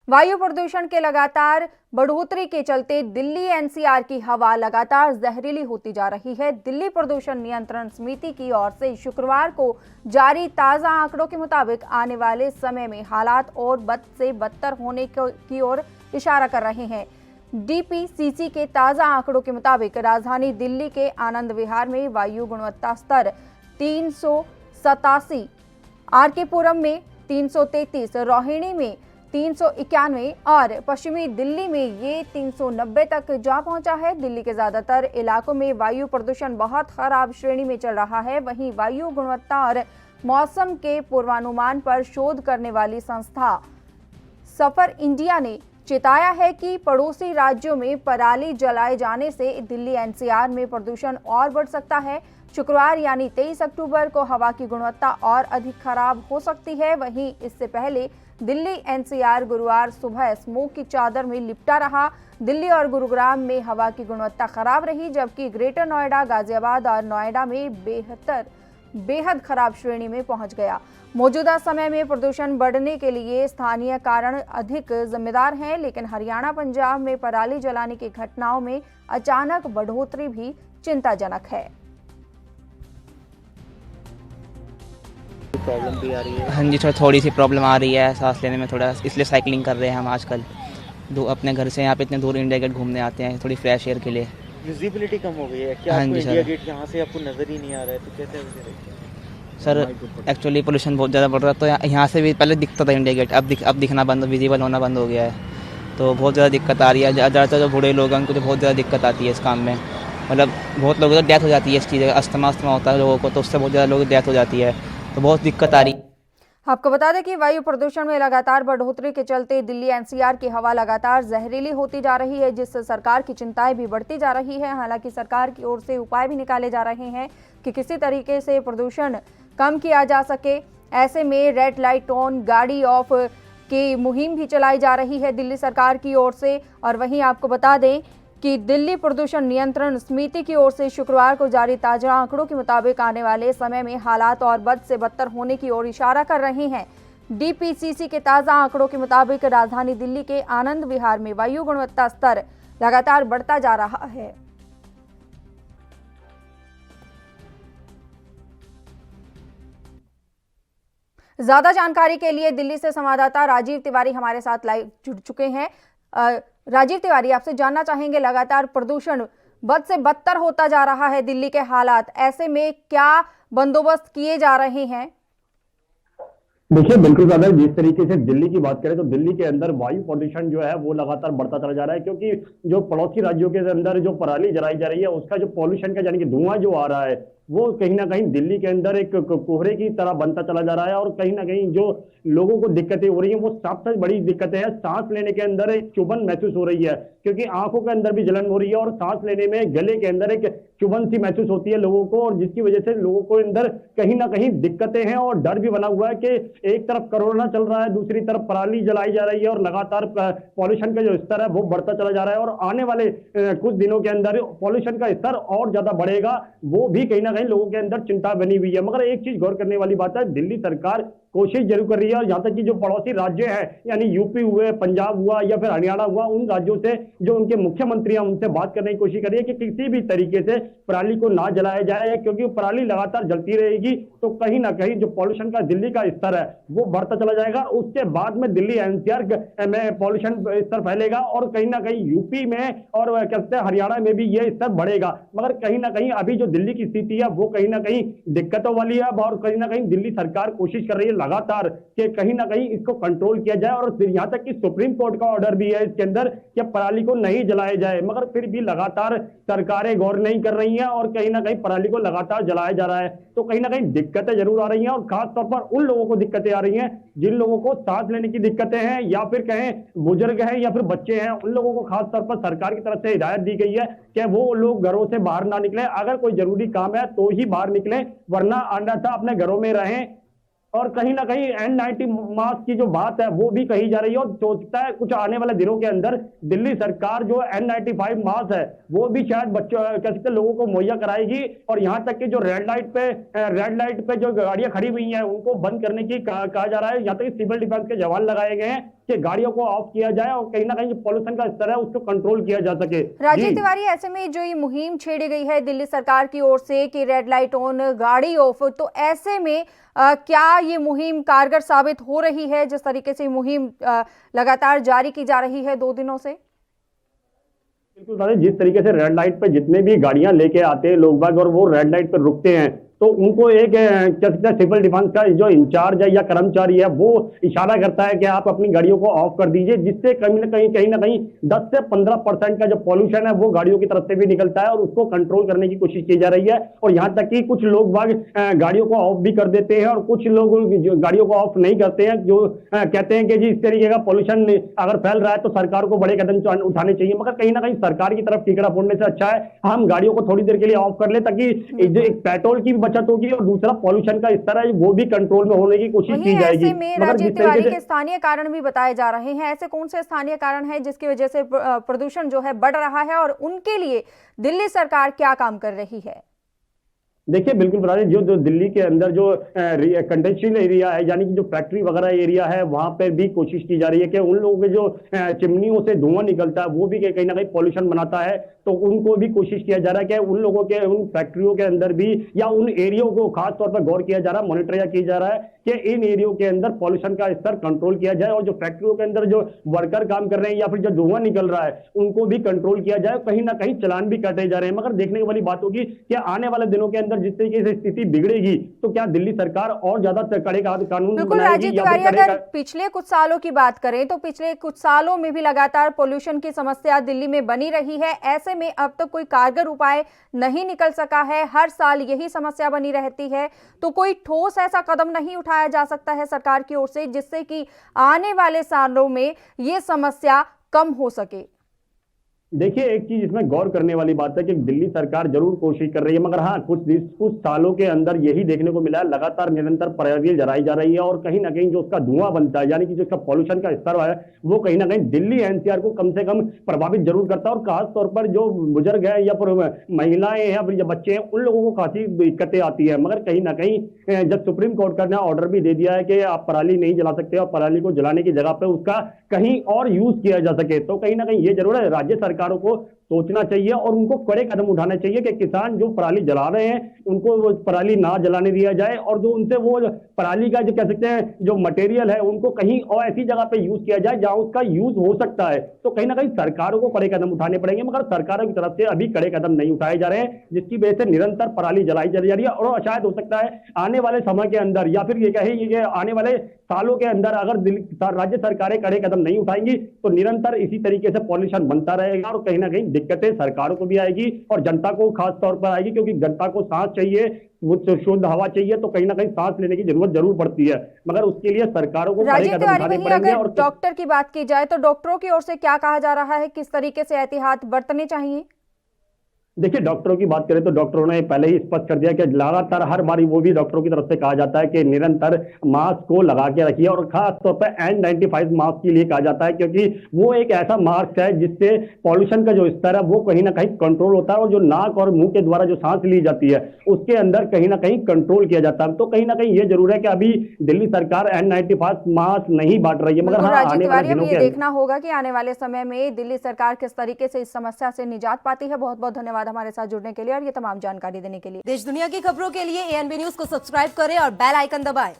वायु प्रदूषण के लगातार बढ़ोतरी के चलते दिल्ली एनसीआर की हवा लगातार जहरीली होती जा रही है। दिल्ली प्रदूषण नियंत्रण समिति की ओर से शुक्रवार को जारी ताजा आंकड़ों के मुताबिक आने वाले समय में हालात और बद से बदतर होने की ओर इशारा कर रहे हैं। डीपीसीसी के ताजा आंकड़ों के मुताबिक राजधानी दिल्ली के आनंद विहार में वायु गुणवत्ता स्तर 387, आरके पुरम में 333, रोहिणी में 391 और पश्चिमी दिल्ली में ये 390 तक जा पहुंचा है। दिल्ली के ज्यादातर इलाकों में वायु प्रदूषण बहुत खराब श्रेणी में चल रहा है। वहीं वायु गुणवत्ता और मौसम के पूर्वानुमान पर शोध करने वाली संस्था सफर इंडिया ने चेताया है कि पड़ोसी राज्यों में पराली जलाए जाने से दिल्ली एनसीआर में प्रदूषण और बढ़ सकता है। शुक्रवार यानी 23 अक्टूबर को हवा की गुणवत्ता और अधिक खराब हो सकती है। वहीं इससे पहले दिल्ली एनसीआर गुरुवार सुबह स्मोक की चादर में लिपटा रहा। दिल्ली और गुरुग्राम में हवा की गुणवत्ता खराब रही, जबकि ग्रेटर नोएडा, गाजियाबाद और नोएडा में बेहद खराब श्रेणी में पहुंच गया। मौजूदा समय में प्रदूषण बढ़ने के लिए स्थानीय कारण अधिक जिम्मेदार हैं, लेकिन हरियाणा, पंजाब में पराली जलाने की घटनाओं में अचानक बढ़ोतरी भी चिंताजनक है। प्रॉब्लम भी आ रही है? हाँ जी, थोड़ी सी प्रॉब्लम आ रही है सांस लेने में थोड़ा, इसलिए साइकिलिंग कर रहे हैं हम आजकल। अपने घर से यहाँ पे इतने दूर इंडिया गेट घूमने आते हैं थोड़ी फ्रेश एयर के लिए। विजिबिलिटी कम हो गई है क्या? हाँ आपको जी इंडिया सर। गेट यहाँ से आपको नजर ही नहीं आ रहा है, तो कैसे वैसे देखते हैं? सर एक्चुअली पोल्यूशन बहुत ज़्यादा बढ़ रहा है, तो यहाँ से भी पहले दिखता था इंडिया गेट, अब दिखना बंद, विजिबल होना बंद हो गया है। तो बहुत ज़्यादा दिक्कत आ रही है। ज़्यादातर जो बूढ़े लोग हैं उनको तो बहुत ज़्यादा दिक्कत आती है इस काम में। मतलब बहुत लोगों को डेथ हो जाती है इस चीज़, अस्थमा होता है लोगों को, तो उससे बहुत ज़्यादा लोगों की डेथ हो जाती है, तो बहुत दिक्कत आ रही है। आपको बता दें कि वायु प्रदूषण में लगातार बढ़ोतरी के चलते दिल्ली एनसीआर की हवा लगातार जहरीली होती जा रही है, जिससे सरकार की चिंताएं भी बढ़ती जा रही है। हालांकि सरकार की ओर से उपाय भी निकाले जा रहे हैं कि किसी तरीके से प्रदूषण कम किया जा सके। ऐसे में रेड लाइट ऑन, गाड़ी ऑफ की मुहिम भी चलाई जा रही है दिल्ली सरकार की ओर से। और वहीं आपको बता दें कि दिल्ली प्रदूषण नियंत्रण समिति की ओर से शुक्रवार को जारी ताजा आंकड़ों के मुताबिक आने वाले समय में हालात और बद से बदतर होने की ओर इशारा कर रहे हैं। डीपीसीसी के ताजा आंकड़ों के मुताबिक राजधानी दिल्ली के आनंद विहार में वायु गुणवत्ता स्तर लगातार बढ़ता जा रहा है। ज्यादा जानकारी के लिए दिल्ली से संवाददाता राजीव तिवारी हमारे साथ लाइव जुड़ चुके हैं। राजीव तिवारी, आपसे जानना चाहेंगे, लगातार प्रदूषण बद से बदतर होता जा रहा है दिल्ली के हालात, ऐसे में क्या बंदोबस्त किए जा रहे हैं? देखिए, बिल्कुल ज्यादा जिस तरीके से दिल्ली की बात करें तो दिल्ली के अंदर वायु प्रदूषण जो है वो लगातार बढ़ता चला जा रहा है, क्योंकि जो पड़ोसी राज्यों के अंदर जो पराली जलाई जा रही है उसका जो पॉल्यूशन का यानी कि धुआं जो आ रहा है वो कहीं ना कहीं दिल्ली के अंदर एक कोहरे की तरह बनता चला जा रहा है। और कहीं ना कहीं जो लोगों को दिक्कतें हो रही हैं वो सबसे बड़ी दिक्कतें हैं, सांस लेने के अंदर एक चुभन महसूस हो रही है, क्योंकि आंखों के अंदर भी जलन हो रही है और सांस लेने में गले के अंदर एक चुभन सी महसूस होती है लोगों को, और जिसकी वजह से लोगों को अंदर कहीं ना कहीं दिक्कतें हैं। और डर भी बना हुआ है कि एक तरफ कोरोना चल रहा है, दूसरी तरफ पराली जलाई जा रही है और लगातार पॉल्यूशन का जो स्तर है वो बढ़ता चला जा रहा है। और आने वाले कुछ दिनों के अंदर पॉल्यूशन का स्तर और ज्यादा बढ़ेगा, वो भी कहीं ना कहीं लोगों के अंदर चिंता बनी हुई है। मगर एक चीज गौर करने वाली बात है, दिल्ली सरकार कोशिश जरूर कर रही है, और यहाँ तक कि जो पड़ोसी राज्य हैं यानी यूपी हुए, पंजाब हुआ या फिर हरियाणा हुआ, उन राज्यों से जो उनके मुख्यमंत्री हैं उनसे बात करने की कोशिश कर रही है कि किसी भी तरीके से पराली को ना जलाया जाए, क्योंकि पराली लगातार जलती रहेगी तो कहीं ना कहीं जो पॉल्यूशन का दिल्ली का स्तर है वो बढ़ता चला जाएगा। उसके बाद में दिल्ली एनसीआर में पॉल्यूशन स्तर फैलेगा और कहीं ना कहीं यूपी में और कहते हैं हरियाणा में भी ये स्तर बढ़ेगा। मगर कहीं ना कहीं अभी जो दिल्ली की स्थिति है वो कहीं ना कहीं दिक्कतों वाली है, और कहीं ना कहीं दिल्ली सरकार कोशिश कर रही है लगातार कि कहीं ना कहीं इसको कंट्रोल किया जाए। और यहां तक कि सुप्रीम कोर्ट का ऑर्डर भी है इसके अंदर कि पराली को नहीं जलाया जाए, मगर फिर भी लगातार सरकारें गौर नहीं कर रही हैं और कहीं ना कहीं पराली को लगातार जलाया जा रहा है। तो कहीं ना कहीं दिक्कतें जरूर आ रही हैं, और खास तौर पर उन लोगों को दिक्कतें आ रही हैं जिन लोगों को सांस लेने की दिक्कतें हैं, या फिर कहें बुजुर्ग हैं या फिर बच्चे हैं, उन लोगों को खास तौर पर सरकार की तरफ से हिदायत दी गई है कि वो लोग घरों से बाहर ना निकलें, अगर कोई जरूरी काम है तो ही बाहर निकलें, वरना अन्यथा अपने घरों में रहें। और कहीं ना कहीं N90 मास्क की जो बात है वो भी कही जा रही है, और सोचता है कुछ आने वाले दिनों के अंदर दिल्ली सरकार जो N95 मास्क है वो भी शायद बच्चों कह सकते लोगों को मुहैया कराएगी। और यहाँ तक कि जो रेड लाइट पे जो गाड़ियां खड़ी हुई हैं उनको बंद करने की कहा जा रहा है। यहाँ तक सिविल डिफेंस के जवान लगाए गए हैं कि गाड़ियों को ऑफ किया जाए और कहीं ना कहीं जो पॉल्यूशन का स्तर है उसको कंट्रोल किया जा सके। राजीव जी। तिवारी, ऐसे में जो ये मुहिम छेड़ी गई है दिल्ली सरकार की ओर से कि रेड लाइट ऑन गाड़ी ऑफ, तो ऐसे में क्या ये मुहिम कारगर साबित हो रही है जिस तरीके से ये मुहिम लगातार जारी की जा रही है 2 दिनों से? बिल्कुल दादा, जिस तरीके से रेड लाइट पे जितने भी गाड़ियां लेके आते हैं लोग बाग और वो रेड लाइट पे रुकते हैं तो उनको एक क्या कहते हैं सिविल डिफेंस का जो इंचार्ज है या कर्मचारी है वो इशारा करता है कि आप अपनी गाड़ियों को ऑफ कर दीजिए, जिससे कहीं ना कहीं 10 से 15% का जो पॉल्यूशन है वो गाड़ियों की तरफ से भी निकलता है और उसको कंट्रोल करने की कोशिश की जा रही है। और यहाँ तक कि कुछ लोग बाग गाड़ियों को ऑफ भी कर देते हैं और कुछ लोग गाड़ियों को ऑफ नहीं करते हैं, जो कहते हैं कि जी इस तरीके का पॉल्यूशन अगर फैल रहा है तो सरकार को बड़े कदम उठाने चाहिए। मगर कहीं ना कहीं सरकार की तरफ टीकड़ा फोड़ने से अच्छा है हम गाड़ियों को थोड़ी देर के लिए ऑफ कर ले, ताकि जो एक पेट्रोल की बचत होगी और दूसरा पॉल्यूशन का स्तर है वो भी कंट्रोल में होने की कोशिश की जाएगी। ऐसे में राजीव तिवारी के स्थानीय कारण भी बताए जा रहे हैं, ऐसे कौन से स्थानीय कारण हैं जिसकी वजह से प्रदूषण जो है बढ़ रहा है और उनके लिए दिल्ली सरकार क्या काम कर रही है? देखिए बिल्कुल बता दें, जो दिल्ली के अंदर जो कंडेंशियल एरिया है यानी कि जो फैक्ट्री वगैरह एरिया है वहां पर भी कोशिश की जा रही है कि उन लोगों के जो चिमनियों से धुआं निकलता है वो भी कहीं ना कहीं पॉल्यूशन बनाता है, तो उनको भी कोशिश किया जा रहा है कि उन लोगों के उन फैक्ट्रियों के अंदर भी या उन एरियो को खास तौर पर गौर किया जा रहा है, मॉनिटर किया जा रहा है कि इन एरियो के अंदर पॉल्यूशन का स्तर कंट्रोल किया जाए और जो फैक्ट्रियों के अंदर जो वर्कर काम कर रहे हैं या फिर जो धुआं निकल रहा है उनको भी कंट्रोल किया जाए, कहीं ना कहीं चालान भी काटे जा रहे हैं। मगर देखने वाली बात होगी कि आने वाले दिनों के अंदर जिस तरीके से स्थिति बिगड़ेगी तो क्या दिल्ली सरकार और ज्यादा कड़े कानून बिल्कुल राजीव तिवारी, अगर पिछले कुछ सालों की बात करें तो पिछले कुछ सालों में भी लगातार पोल्यूशन की समस्या दिल्ली में बनी रही है, ऐसे में अब तक कोई कारगर उपाय नहीं निकल सका है, हर साल यही समस्या बनी रहती है, तो कोई ठोस ऐसा कदम नहीं उठाया जा सकता है सरकार की ओर से जिससे कि आने वाले सालों में ये समस्या कम हो सके? देखिए एक चीज इसमें गौर करने वाली बात है कि दिल्ली सरकार जरूर कोशिश कर रही है, मगर हाँ कुछ सालों के अंदर यही देखने को मिला है लगातार निरंतर पराली जलाई जा रही है और कहीं ना कहीं जो उसका धुआं बनता है यानी कि जो उसका पॉल्यूशन का स्तर है वो कहीं ना कहीं दिल्ली एनसीआर को कम से कम प्रभावित जरूर करता है। और खास तौर पर जो बुजुर्ग है या फिर महिलाएं हैं या फिर बच्चे हैं उन लोगों को काफी दिक्कतें आती है। मगर कहीं ना कहीं जब सुप्रीम कोर्ट ने ऑर्डर भी दे दिया है कि आप पराली नहीं जला सकते और पराली को जलाने की जगह पर उसका कहीं और यूज किया जा सके, तो कहीं ना कहीं ये जरूर है राज्य सरकारों को सोचना चाहिए और उनको कड़े कदम उठाने चाहिए कि किसान जो पराली जला रहे हैं उनको वो पराली ना जलाने दिया जाए और जो उनसे वो पराली का जो कह सकते हैं जो मटेरियल है उनको कहीं और ऐसी जगह पे यूज किया जाए जहां उसका यूज हो सकता है। तो कहीं ना कहीं सरकारों को कड़े कदम उठाने पड़ेंगे, मगर सरकारों की तरफ से अभी कड़े कदम नहीं उठाए जा रहे हैं जिसकी वजह से निरंतर पराली जलाई जा रही है। और शायद हो सकता है आने वाले समय के अंदर या फिर ये कहे आने वाले सालों के अंदर अगर राज्य सरकारें कड़े कदम नहीं उठाएंगी तो निरंतर इसी तरीके से पॉल्यूशन बनता रहेगा और कहीं ना कहीं दिक्कतें सरकारों को भी आएगी और जनता को खास तौर पर आएगी, क्योंकि जनता को सांस चाहिए, वो शुद्ध हवा चाहिए, तो कहीं ना कहीं सांस लेने की जरूरत जरूर पड़ती है, मगर उसके लिए सरकारों को कड़े कदम उठाने पड़ेंगे। और डॉक्टर की बात की जाए तो डॉक्टरों की ओर से क्या कहा जा रहा है, किस तरीके से एहतियात बरतने चाहिए? देखिए डॉक्टरों की बात करें तो डॉक्टरों ने पहले ही स्पष्ट कर दिया कि लगातार हर बारी वो भी डॉक्टरों की तरफ से कहा जाता है कि निरंतर मास्क को लगा के रखिए और खास तौर पर N95 मास्क के लिए कहा जाता है, क्योंकि वो एक ऐसा मास्क है जिससे पॉल्यूशन का जो स्तर है वो कहीं ना कहीं कंट्रोल होता है और जो नाक और मुंह के द्वारा जो सांस ली जाती है उसके अंदर कहीं ना कहीं कंट्रोल किया जाता है। तो कहीं ना कहीं ये जरूर है कि अभी दिल्ली सरकार N95 मास्क नहीं बांट रही है, मगर हाँ आने वाले दिनों ये देखना होगा कि आने वाले समय में दिल्ली सरकार किस तरीके से इस समस्या से निजात पाती है। बहुत बहुत धन्यवाद हमारे साथ जुड़ने के लिए और ये तमाम जानकारी देने के लिए। देश दुनिया की खबरों के लिए ANB न्यूज को सब्सक्राइब करें और बेल आइकन दबाएं।